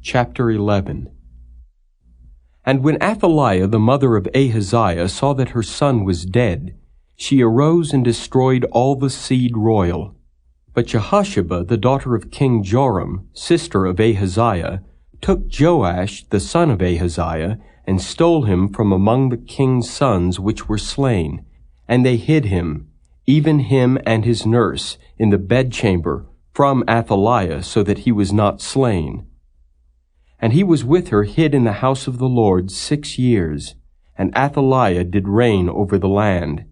Chapter 11. And when Athaliah the mother of Ahaziah saw that her son was dead, she arose and destroyed all the seed royal. But Jehosheba the daughter of King Joram, sister of Ahaziah, took Joash the son of Ahaziah, and stole him from among the king's sons which were slain. And they hid him, even him and his nurse, in the bedchamber, from Athaliah, so that he was not slain. And he was with her hid in the house of the Lord 6 years, and Athaliah did reign over the land.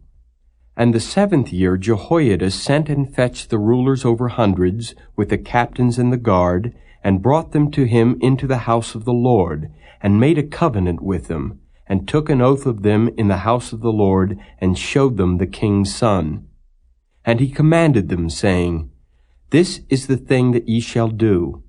And the 7th year Jehoiada sent and fetched the rulers over hundreds, with the captains and the guard, and brought them to him into the house of the Lord, and made a covenant with them, and took an oath of them in the house of the Lord, and showed them the king's son. And he commanded them, saying, This is the thing that ye shall do.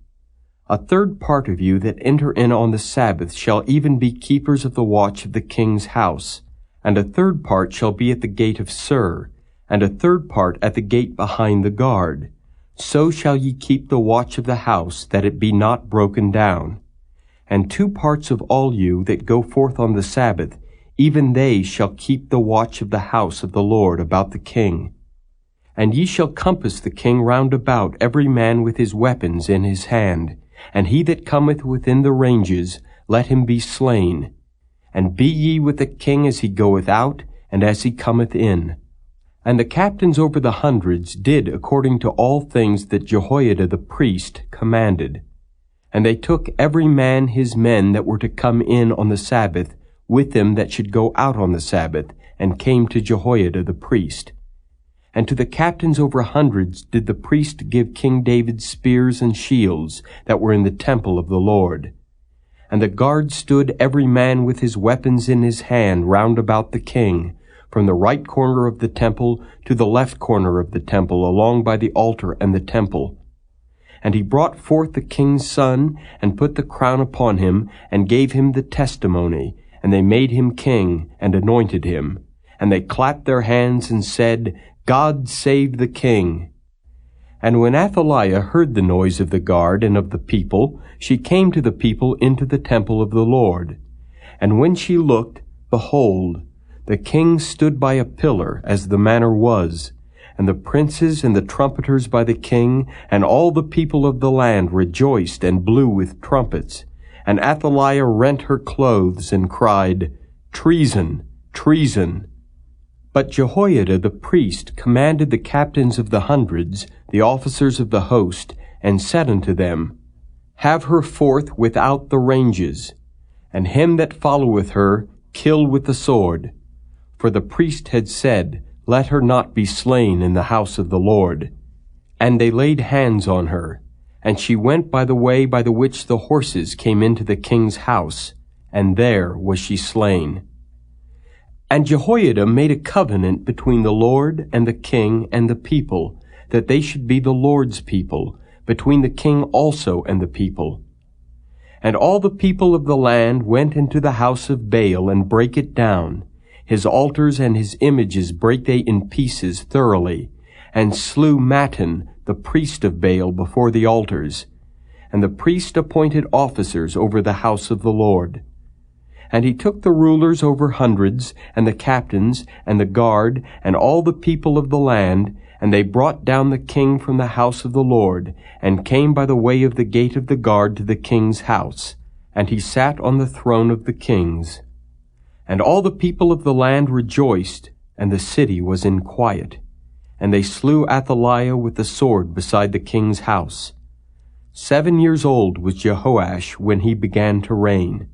A third part of you that enter in on the Sabbath shall even be keepers of the watch of the king's house, and a third part shall be at the gate of Sur, and a third part at the gate behind the guard. So shall ye keep the watch of the house, that it be not broken down. And 2 parts of all you that go forth on the Sabbath, even they shall keep the watch of the house of the Lord about the king. And ye shall compass the king round about, every man with his weapons in his hand, and he that cometh within the ranges, let him be slain. And be ye with the king as he goeth out, and as he cometh in. And the captains over the hundreds did according to all things that Jehoiada the priest commanded. And they took every man his men that were to come in on the Sabbath, with them that should go out on the Sabbath, and came to Jehoiada the priest. And to the captains over hundreds did the priest give King David spears and shields that were in the temple of the Lord. And the guard stood every man with his weapons in his hand round about the king, from the right corner of the temple to the left corner of the temple, along by the altar and the temple. And he brought forth the king's son, and put the crown upon him, and gave him the testimony. And they made him king, and anointed him. And they clapped their hands, and said, God save the king. And when Athaliah heard the noise of the guard and of the people, she came to the people into the temple of the Lord. And when she looked, behold, the king stood by a pillar, as the manner was, and the princes and the trumpeters by the king, and all the people of the land rejoiced and blew with trumpets. And Athaliah rent her clothes and cried, Treason! Treason! But Jehoiada the priest commanded the captains of the hundreds, the officers of the host, and said unto them, Have her forth without the ranges, and him that followeth her kill with the sword. For the priest had said, Let her not be slain in the house of the Lord. And they laid hands on her, and she went by the way by the which the horses came into the king's house, and there was she slain. And Jehoiada made a covenant between the Lord and the king and the people, that they should be the Lord's people, between the king also and the people. And all the people of the land went into the house of Baal, and brake it down. His altars and his images brake they in pieces thoroughly, and slew Mattan, the priest of Baal, before the altars. And the priest appointed officers over the house of the Lord. And he took the rulers over hundreds, and the captains, and the guard, and all the people of the land, and they brought down the king from the house of the Lord, and came by the way of the gate of the guard to the king's house. And he sat on the throne of the kings. And all the people of the land rejoiced, and the city was in quiet. And they slew Athaliah with the sword beside the king's house. 7 years old was Joash when he began to reign.